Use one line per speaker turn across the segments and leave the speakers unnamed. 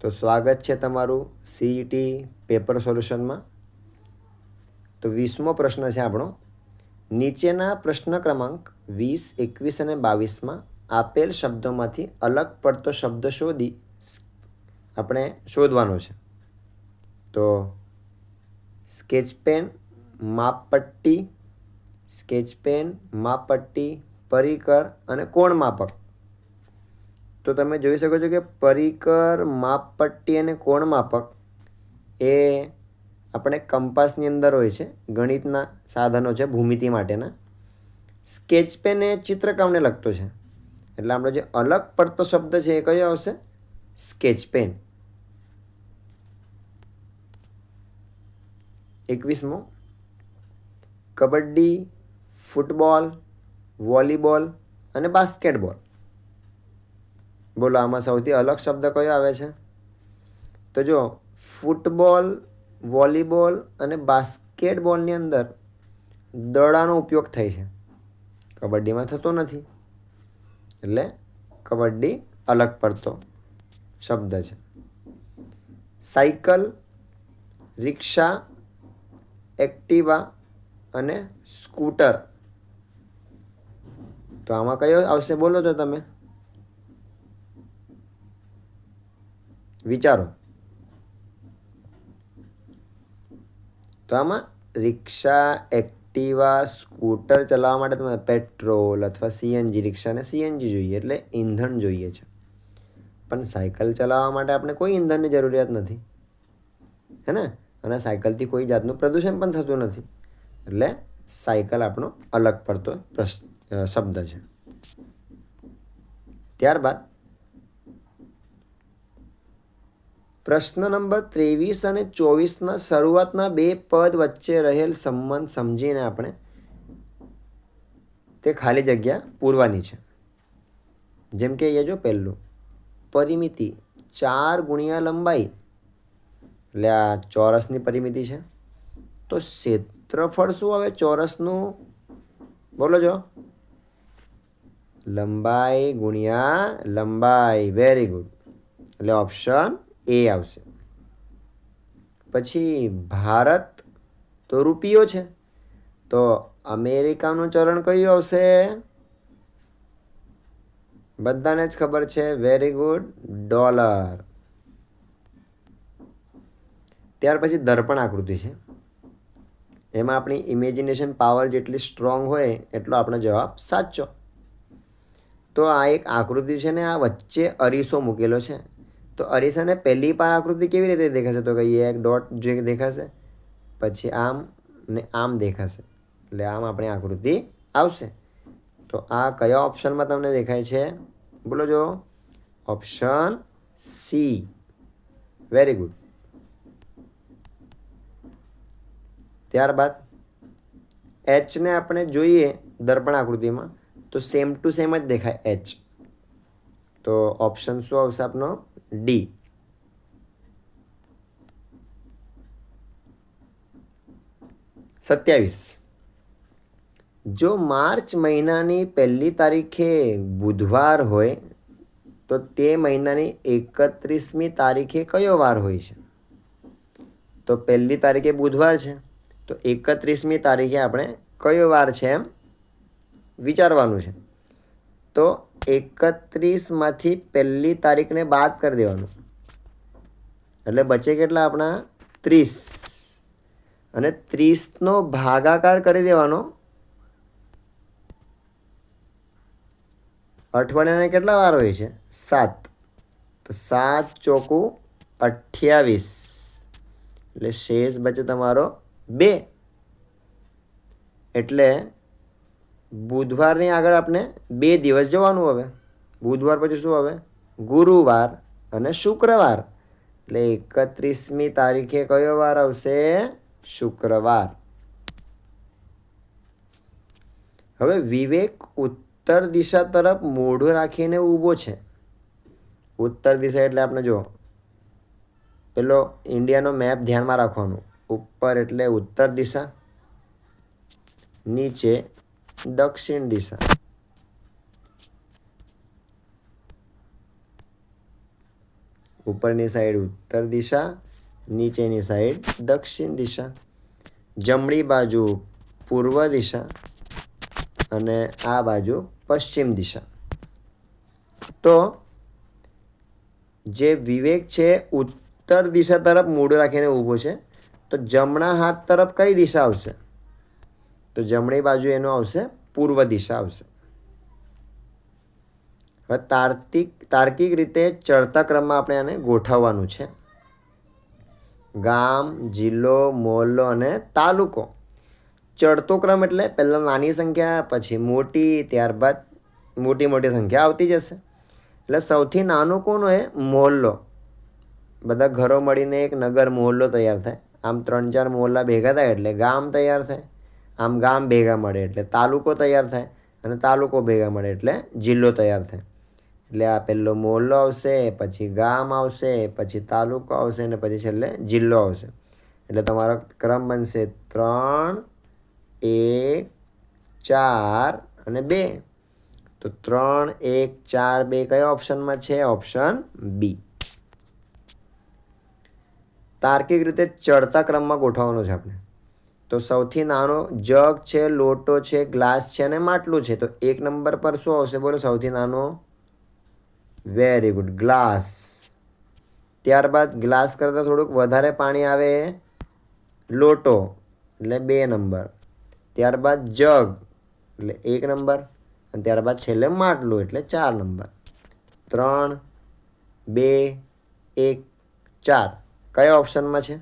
તો સ્વાગત છે તમારું સીઈટી પેપર સોલ્યુશનમાં। તો 20મો પ્રશ્ન છે આપણો। નીચેના પ્રશ્ન ક્રમાંક 20, 21 અને 22માં આપેલ શબ્દોમાંથી અલગ પડતો શબ્દ શોધી આપણે શોધવાનો છે। તો સ્કેચ પેન, માપપટ્ટી, પરિકર અને કોણ માપક। તો તમે જોઈ શકો છો કે પરિકર, માપપટ્ટી અને કોણ માપક એ આપણે કંપાસની અંદર હોય છે, ગણિતના સાધનો છે ભૂમિતિ માટેના। સ્કેચ પેન એ ચિત્રકામને લગતો છે, એટલે આપણો જે અલગ પડતો શબ્દ છે એ કયો આવશે? Sketch pen. 21મો કબડ્ડી, ફૂટબોલ, વોલીબોલ અને બાસ્કેટબોલ। બોલો આમાં સૌથી અલગ શબ્દ કયો આવે છે? તો જો ફૂટબોલ, વોલીબોલ અને બાસ્કેટબોલની અંદર દડાનો ઉપયોગ થાય છે, કબડ્ડીમાં થતો નથી, એટલે કબડ્ડી અલગ પડતો શબ્દ છે। સાયકલ, રિક્ષા, એક્ટિવા અને સ્કૂટર। તો આમાં કયો આવશે બોલો તો તમે વિચારો। તો આમાં રિક્ષા, એક્ટિવા, સ્કૂટર ચલાવવા માટે તમારે પેટ્રોલ અથવા સીએનજી, રિક્ષાને સીએનજી જોઈએ એટલે ઈંધણ જોઈએ છે, પણ સાયકલ ચલાવવા માટે આપણે કોઈ ઈંધણની જરૂરિયાત નથી, હે ને? અને સાયકલથી કોઈ જાતનું પ્રદૂષણ પણ થતું નથી, એટલે સાયકલ આપણો અલગ પડતો શબ્દ છે। ત્યારબાદ પ્રશ્ન નંબર 23 અને 24ના શરૂઆતના બે પદ વચ્ચે રહેલ સંબંધ સમજીને આપણે તે ખાલી જગ્યા પૂરવાની છે। જેમ કે એ જો પહેલું પરિમિતિ 4 ગુણ્યા લંબાઈ, એટલે આ ચોરસની પરિમિતિ છે। તો ક્ષેત્રફળ શું આવે ચોરસનું? બોલો જો, લંબાઈ ગુણ્યા લંબાઈ। વેરી ગુડ, એટલે ઓપ્શન એ આવશે। પછી ભારત તો રૂપિયો છે, તો અમેરિકાનું ચલણ કયું આવશે? બધાને જ ખબર છે, વેરી ગુડ, ડોલર। ત્યાર પછી દર્પણ આકૃતિ છે, એમાં આપણી ઇમેજિનેશન પાવર જેટલી સ્ટ્રોંગ હોય એટલો આપણો જવાબ સાચો। તો આ એક આકૃતિ છે ને આ વચ્ચે અરીસો મૂકેલો છે, તો અરીસાને પહેલી પાર આકૃતિ કેવી રીતે દેખાશે? તો કહીએ એક ડોટ જે દેખાશે, પછી આમ ને આમ દેખાશે, એટલે આમ આપણી આકૃતિ આવશે। તો આ કયા ઓપ્શનમાં તમને દેખાય છે? બોલો જો, ઓપ્શન સી, વેરી ગુડ। ત્યારબાદ એચને આપણે જોઈએ દર્પણ આકૃતિમાં તો સેમ ટુ સેમ જ દેખાય એચ, તો ઓપ્શન શું આવશે આપનો? ડી। સત્યાવીસ, જો માર્ચ મહિનાની પહેલી તારીખે બુધવાર હોય તો તે મહિનાની 31મી તારીખે કયો વાર હોય છે? તો પહેલી તારીખે બુધવાર છે, તો 31મી તારીખે આપણે કયો વાર છે એમ વિચારવાનું છે। તો 31માંથી પહેલી તારીખને બાદ કરી દેવાનું, એટલે બચે કેટલા આપણા? 30, અને 30નો ભાગાકાર કરી દેવાનો। અઠવાડિયાના કેટલા વાર હોય છે? 7, તો 7 ચોકુ 28, એટલે શેષ બચે તમારો 2, એટલે બુધવારની આગળ આપણે 2 દિવસ જવાનું। હવે બુધવાર પછી શું આવે? ગુરુવાર અને શુક્રવાર, એટલે 31મી તારીખે કયો વાર આવશે? શુક્રવાર। હવે વિવેક ઉત્તર દિશા તરફ મોઢું રાખીને ઊભો છે। ઉત્તર દિશા એટલે આપણે જો પેલો ઇન્ડિયાનો મેપ ધ્યાનમાં રાખવાનો, ઉપર એટલે ઉત્તર દિશા, નીચે દક્ષિણ દિશા। ઉપરની સાઈડ ઉત્તર દિશા, નીચેની સાઈડ દક્ષિણ દિશા, જમણી બાજુ પૂર્વ દિશા અને આ બાજુ પશ્ચિમ દિશા. તો જે વિવેક છે ઉત્તર દિશા તરફ મૂળ રાખીને ઊભો છે, તો જમણા હાથ તરફ કઈ દિશા આવશે? તો જમણી બાજુ એનો આવશે પૂર્વ દિશા આવશે. હવે તાર્કિક રીતે ચડતા ક્રમમાં આપણે આને ગોઠવવાનું છે. ગામ, જિલ્લો, મોહલ્લો અને તાલુકો. ચડતો ક્રમ એટલે પહેલાં નાની સંખ્યા, પછી મોટી, ત્યારબાદ મોટી સંખ્યા આવતી જશે. એટલે સૌથી નાનું કોણ હોય? મોહલ્લો. બધા ઘરો મળીને એક નગર મોહલ્લો તૈયાર થાય. આમ 3-4 મોહલ્લા ભેગા થાય એટલે ગામ તૈયાર થાય. આમ ગામ ભેગા મળે એટલે તાલુકો તૈયાર થાય, અને તાલુકો ભેગા મળે એટલે જિલ્લો તૈયાર થાય. એટલે આ પહેલો મોહલ્લો આવશે, પછી ગામ આવશે, પછી તાલુકો આવશે અને પછી છેલ્લે જિલ્લો આવશે. એટલે તમારો ક્રમ બનશે 3, 1, 4 અને 2. તો 3, 1, 4, 2 કયા ઓપ્શનમાં છે? Option B. તાર્કિક રીતે ચડતા ક્રમમાં ગોઠવવાનો છે આપણે. તો સૌથી નાનો જગ છે, લોટો છે, ગ્લાસ છે અને માટલું છે. તો 1 નંબર પર શું આવશે? બોલો સૌથી નાનો. Very good, glass. ત્યારબાદ ગ્લાસ કરતાં થોડુંક વધારે પાણી આવે લોટો, એટલે 2 નંબર. ત્યારબાદ જગ એટલે 1 નંબર, અને ત્યારબાદ છેલ્લે માટલું એટલે 4 નંબર. 3, 2, 1, 4 કયા ઓપ્શનમાં છે?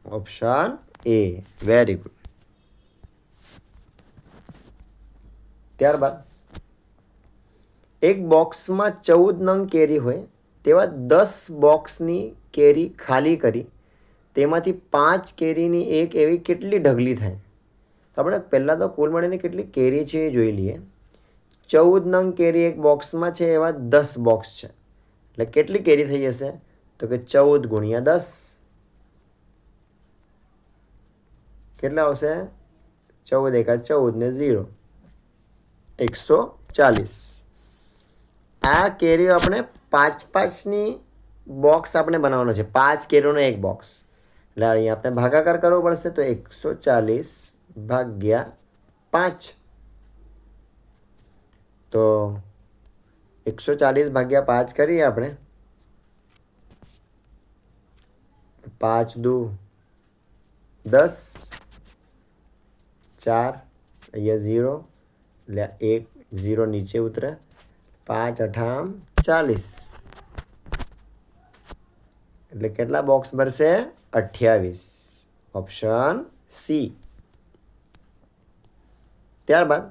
Option A. Very good. ત્યારબાદ એક બોક્સમાં 14 નંગ કેરી હોય તેવા 10 બોક્સની કેરી ખાલી કરી તેમાંથી 5 કેરીની એક એવી કેટલી ઢગલી થાય? તો આપણે પહેલાં તો કુલ મળીને કેટલી કેરી છે એ જોઈ લઈએ. 14 નંગ કેરી એક બોક્સમાં છે, એવા 10 બોક્સ છે. એટલે કેટલી કેરી થઈ જશે? તો કે 14 ગુણ્યા 10. કેટલા આવશે? 14 એકા 14 ને 0, 140. આ કેરીઓ આપણે 5-5ની બોક્સ આપણે બનાવવાનો છે. 5 કેરીઓનો એક બોક્સ. એટલે અહીંયા આપણે ભાગાકાર કરવો પડશે. તો 140 ભાગ્યા 5. તો 140 ભાગ્યા 5 કરીએ આપણે. 5 દુ 10, 4 અહીંયા 0 એટલે 1 0 નીચે ઉતરે. 5 8 40. એટલે કેટલા બોક્સ ભરશે? 28. Option C. ત્યારબાદ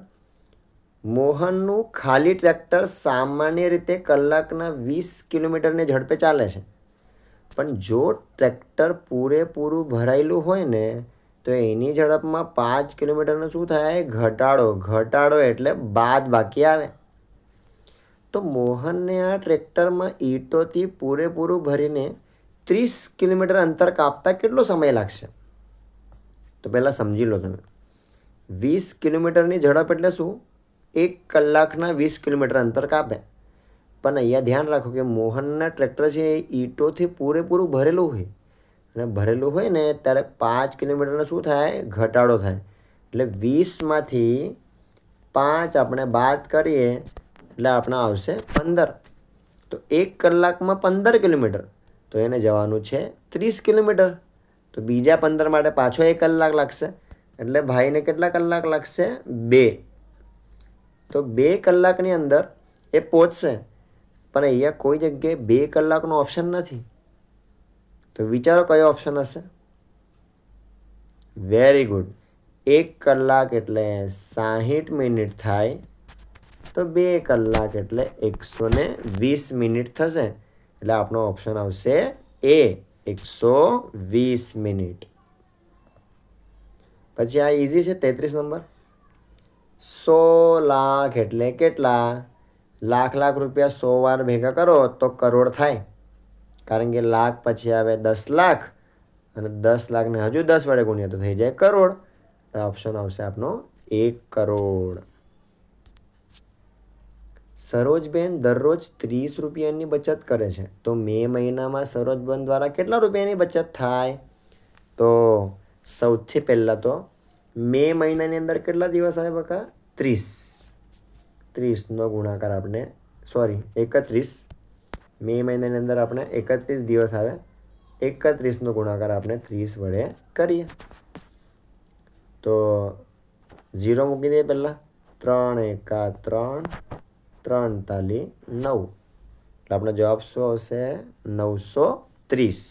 મોહનનું ખાલી ટ્રેક્ટર સામાન્ય રીતે કલાકના 20 કિલોમીટરની ઝડપે ચાલે છે. પણ જો ટ્રેક્ટર પૂરેપૂરું ભરાયેલું હોય ને તો એની ઝડપમાં 5 કિલોમીટરનો શું થાય? ઘટાડો એટલે બાદ બાકી આવે. તો મોહનને આ ટ્રેક્ટરમાં ઈંટોથી પૂરેપૂરું ભરીને 30 કિલોમીટર અંતર કાપતા કેટલો સમય લાગશે? તો પહેલાં સમજી લો તમે. 20 કિલોમીટરની ઝડપ એટલે શું? 1 કલાકના 20 કિલોમીટર અંતર કાપે. પણ અહીંયા ધ્યાન રાખો કે મોહનના ટ્રેક્ટર છે એ ઈંટોથી પૂરેપૂરું ભરેલું હોય, અને ભરેલું હોય ને ત્યારે 5 કિલોમીટરનો શું થાય? ઘટાડો થાય. એટલે 20માંથી 5 આપણે બાદ કરીએ એટલે આપણે આવશે 15. તો 1 કલાકમાં 15 કિલોમીટર, તો એને જવાનું છે 30 કિલોમીટર. તો બીજા 15 માટે પાછો 1 કલાક લાગશે. એટલે ભાઈને કેટલા કલાક લાગશે? 2. તો 2 કલાકની અંદર એ પહોંચશે. પણ અહીંયા કોઈ જગ્યાએ 2 કલાકનો ઓપ્શન નથી. તો વિચારો કયો ઓપ્શન હશે? Very good. 1 કલાક એટલે 60 મિનિટ થાય, તો 2 કલાક એટલે 120 મિનિટ થશે. એટલે આપણો ઓપ્શન આવશે એ, 120 મિનિટ. પછી આ ઇઝી છે 33 નંબર. 100 લાખ એટલે કેટલા? લાખ રૂપિયા 100 વાર ભેગા કરો તો કરોડ થાય. કારણ કે લાખ પછી આવે 10 લાખ, અને 10 લાખને હજુ 10 વડે ગુણ્યા તો થઈ જાય કરોડ. ઓપ્શન આવશે આપણો 1 કરોડ. સરોજબેન દરરોજ 30 રૂપિયાની બચત કરે છે, તો મે મહિનામાં સરોજબેન દ્વારા કેટલા રૂપિયાની બચત થાય? તો સૌથી પહેલાં તો મે મહિનાની અંદર કેટલા દિવસ આવે બકા? 30નો ગુણાકાર આપણે 31. મે મહિનાની અંદર આપણે 31 દિવસ આવે. 31નો ગુણાકાર આપણે 30 વડે કરીએ તો 0 મૂકી દઈએ પહેલાં. 3 એકા 3, 3 તાલી 9. એટલે આપણો જવાબ શું આવશે? 930.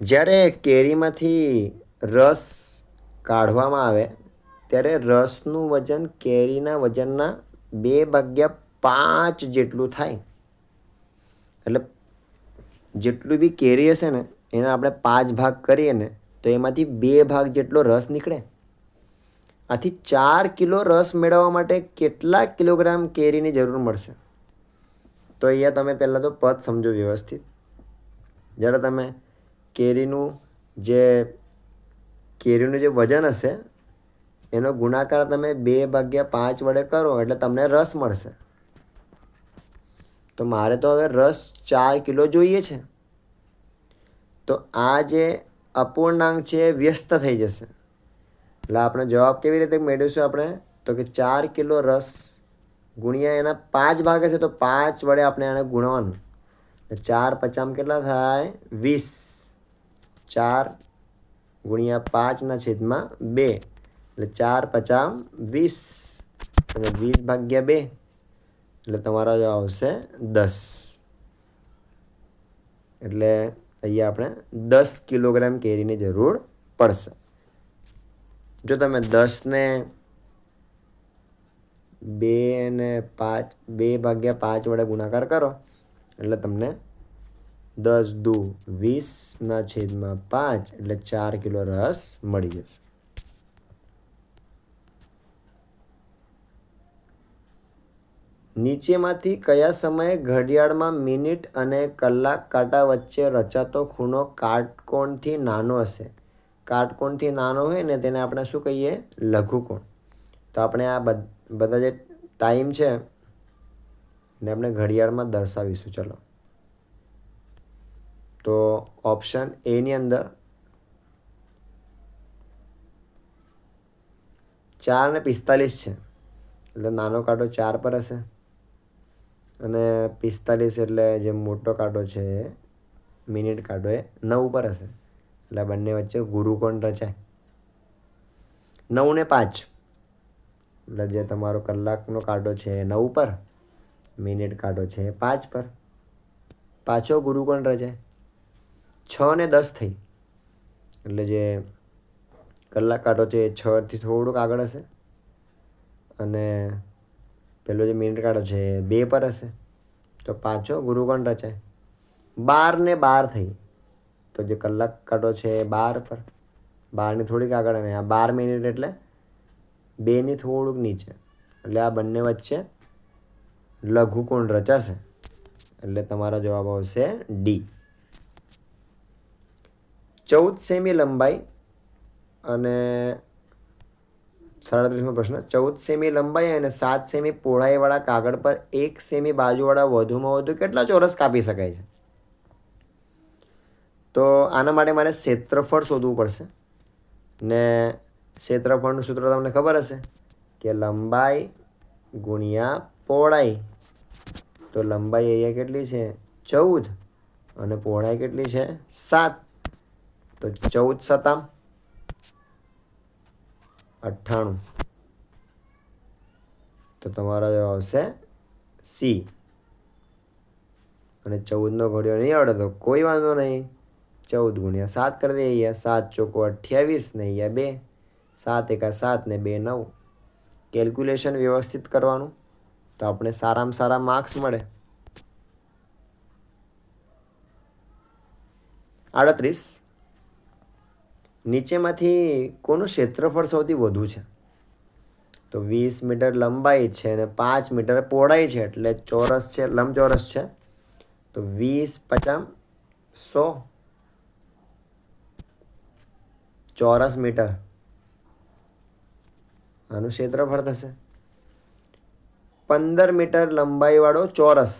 જ્યારે કેરીમાંથી રસ કાઢવામાં આવે ત્યારે રસનું વજન કેરીના વજનના 2/5 જેટલું થાય. એટલે જેટલું બી કેરી હશે ને એના આપણે 5 ભાગ કરીએ ને તો એમાંથી 2 ભાગ જેટલો રસ નીકળે. આથી 4 કિલો રસ મેળવવા માટે કેટલા કિલોગ્રામ કેરીની જરૂર મળશે? તો અહીંયા તમે પહેલાં તો પદ સમજો વ્યવસ્થિત. જ્યારે તમે કેરીનું જે વજન હશે એનો ગુણાકાર તમે 2/5 વડે કરો એટલે તમને રસ મળશે. તો મારે તો હવે રસ 4 કિલો જોઈએ છે. તો આ જે અપૂર્ણાંક છે એ વ્યસ્ત થઈ જશે. એટલે આપણે જવાબ કેવી રીતે મેળવીશું આપણે? તો કે 4 કિલો રસ ગુણ્યા એના 5 ભાગ હશે તો 5 વડે આપણે એને ગુણવાનું. એટલે 4 5 કેટલા થાય? 20. 4 ગુણ્યા 5/2 એટલે 4 5 20 અને 20/2 એટલે તમારો જવાબ આવશે 10. એટલે અહીંયા આપણે 10 કિલોગ્રામ કેરીની જરૂર પડશે. જો તમે 10ને 2/5 વડે ગુણાકાર કરો એટલે તમને 10 દુ 20/5 એટલે 4 કિલો રસ મળી જશે. નીચેમાંથી કયા સમયે ઘડિયાળમાં મિનિટ અને કલાક કાંટા વચ્ચે રચાતો ખૂણો કાટકોણથી નાનો હશે? કાટકોણથી નાનો હોય ને તેને આપણે શું કહીએ? લઘુકોણ. તો આપણે આ બધા જે ટાઈમ છે એને આપણે ઘડિયાળમાં દર્શાવીશું. ચલો, તો ઓપ્શન એની અંદર 4:45 છે એટલે નાનો કાંટો 4 પર હશે અને 45 એટલે જે મોટો કાંટો છે મિનિટ કાંટો એ 9 પર હશે. એટલે બંને વચ્ચે ગુરુકોણ રચાય. 9 ને 5 એટલે જે તમારો કલાકનો કાંટો છે 9 પર, મિનિટ કાંટો છે 5 પર, પાછો ગુરુકોણ રચાય. 6 ને 10 થઈ એટલે જે કલાક કાંટો છે એ 6થી થોડુંક આગળ હશે અને પેલો જે મિનિટ કાંટો છે એ 2 પર હશે તો પાછો ગુરુકોણ રચાય. 12 ને 12 થઈ તો જે કલાક કાંટો છે એ 12 પર, 12ની થોડીક આગળ અને આ 12 મિનિટ એટલે 2ની થોડુંક નીચે. એટલે આ બંને વચ્ચે લઘુકોણ રચાશે. એટલે તમારો જવાબ આવશે ડી. 14 સેમી લંબાઈ અને 37મો પ્રશ્ન. 14 સેમી લંબાઈ અને 7 સેમી પહોળાઈવાળા કાગળ પર 1 સેમી બાજુવાળા વધુમાં વધુ કેટલા ચોરસ કાપી શકાય છે? તો આના માટે મારે ક્ષેત્રફળ શોધવું પડશે ને ક્ષેત્રફળનું સૂત્ર તમને ખબર હશે કે લંબાઈ ગુણ્યા પહોળાઈ. તો લંબાઈ અહીંયા કેટલી છે? 14 અને પહોળાઈ કેટલી છે? 7. તો 14 × 7 = 98. તો તમારો જવાબ આવશે સી. અને 14નો ઘડિયો નહીં આવડે તો કોઈ વાંધો નહીં, 14 × 7 કરી દઈએ. 7 × 4 = 28 ને અહીંયા 2, 7 એકા 7 ને 2 9. કેલ્ક્યુલેશન વ્યવસ્થિત કરવાનું તો આપણે સારામાં સારા માર્ક્સ મળે. 38. નીચેમાંથી કોનું ક્ષેત્રફળ સૌથી વધુ છે? તો 20 મીટર લંબાઈ છે અને 5 મીટર પહોળાઈ છે એટલે ચોરસ છે, લંબચોરસ છે. તો 20 × 50 = 100 ચોરસ મીટર. આનું ક્ષેત્રફળ થશે. 15 મીટર લંબાઈવાળો ચોરસ,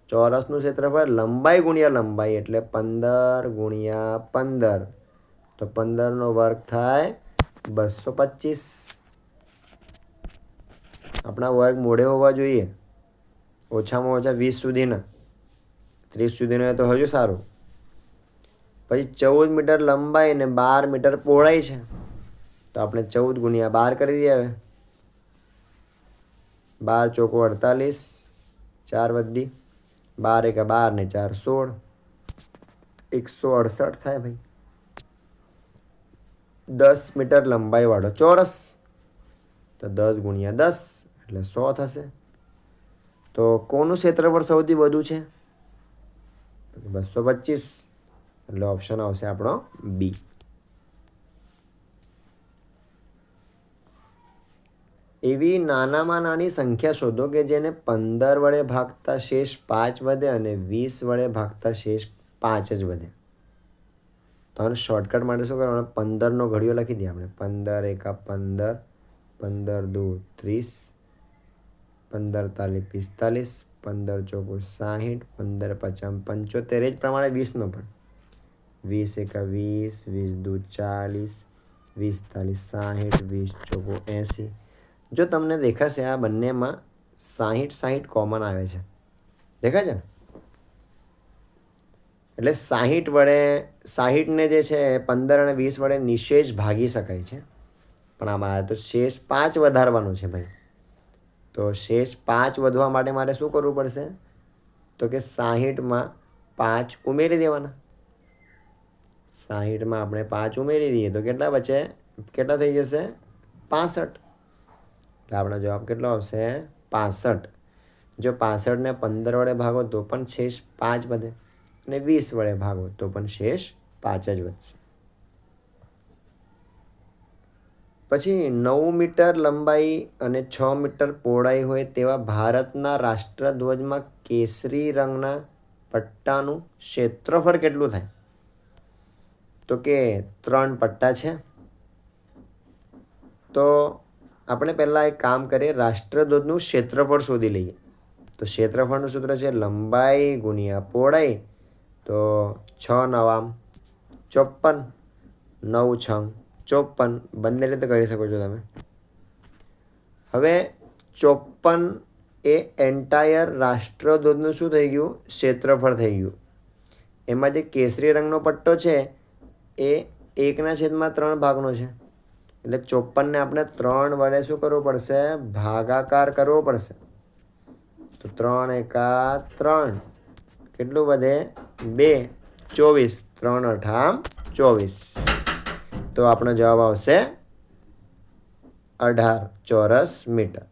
ચોરસનું ક્ષેત્રફળ લંબાઈ ગુણ્યા લંબાઈ એટલે 15 ગુણ્યા 15, તો 15નો વર્ગ થાય 225. આપણા વર્ગ મોડે હોવા જોઈએ, ઓછામાં ઓછા 20 સુધીના, 30 સુધીનો હોય તો હજુ સારું. પછી 14 મીટર લંબાઈ અને 12 મીટર પહોળાઈ છે, તો આપણે 14 ગુણ્યા 12 કરી દઈએ. હવે 12 ચોકો 48, 4 વધી, 12 એકા 12 ને 4 16, 168 થાય ભાઈ. 10 મીટર લંબાઈવાળો ચોરસ, તો 10 ગુણ્યા 10 એટલે 100 થશે. તો કોનું ક્ષેત્રફળ સૌથી વધુ છે? 225, એટલે ઓપ્શન આવશે આપણો બી. એવી નાનામાં નાની સંખ્યા શોધો કે જેને 15 વડે ભાગતા શેષ 5 વધે અને 20 વડે ભાગતા શેષ 5 જ વધે. તો આનું શોર્ટકટ માટે શું કરવાનું? 15નો ઘડિયો લખી દઈએ આપણે. 15 એકા 15, 15 દુ 30, 15 તાલી 45, 15 ચોકો 60, 15 પચાસ 75, એ જ પ્રમાણે 20નો પણ. 20 એકા 20, 20 દુ 40, 20 તાલી 60, 20 ચોકો 80. જો તમને દેખાશે આ બંનેમાં 60 કોમન આવે છે, દેખાય છે ને? એટલે 60 વડે 60ને જે છે 15 અને 20 વડે નિશેષ ભાગી શકાય છે, પણ આમાં તો શેષ 5 વધારવાનો છે ભાઈ. તો શેષ 5 વધવા માટે મારે શું કરવું પડશે? તો કે 60માં 5 ઉમેરી દેવાના. 60માં આપણે 5 ઉમેરી દઈએ તો કેટલા બચે? કેટલા થઈ જશે? 65. એટલે આપણો જવાબ કેટલો આવશે? 65. જો 65ને 15 વડે ભાગો તો પણ શેષ 5 વધે, અને 20 વડે ભાગો તો પણ શેષ 5 જ વધશે. પછી 9 મીટર લંબાઈ અને 6 મીટર પહોળાઈ હોય તેવા ભારતના રાષ્ટ્રધ્વજમાં કેસરી રંગના પટ્ટાનું ક્ષેત્રફળ કેટલું થાય? તો કે 3 પટ્ટા છે. તો આપણે પહેલાં એક કામ કરીએ, રાષ્ટ્રધ્વજનું ક્ષેત્રફળ શોધી લઈએ. તો ક્ષેત્રફળનું સૂત્ર છે લંબાઈ ગુણ્યા પહોળાઈ, તો 6 નવામ 54, 9 છંગ 54, બંને રીતે કરી શકો છો તમે. હવે 54 એ એન્ટાયર રાષ્ટ્રધ્વજનું શું થઈ ગયું? ક્ષેત્રફળ થઈ ગયું. એમાં જે કેસરી રંગનો પટ્ટો છે એ 1/3 ભાગનો છે, એટલે 54ને આપણે 3 વડે શું કરવું પડશે? ભાગાકાર કરવો પડશે. તો 3 એકા 3, કેટલું વધે? 2, 24, 3 અઠામ 24. તો આપણો જવાબ આવશે 18 ચોરસ મીટર.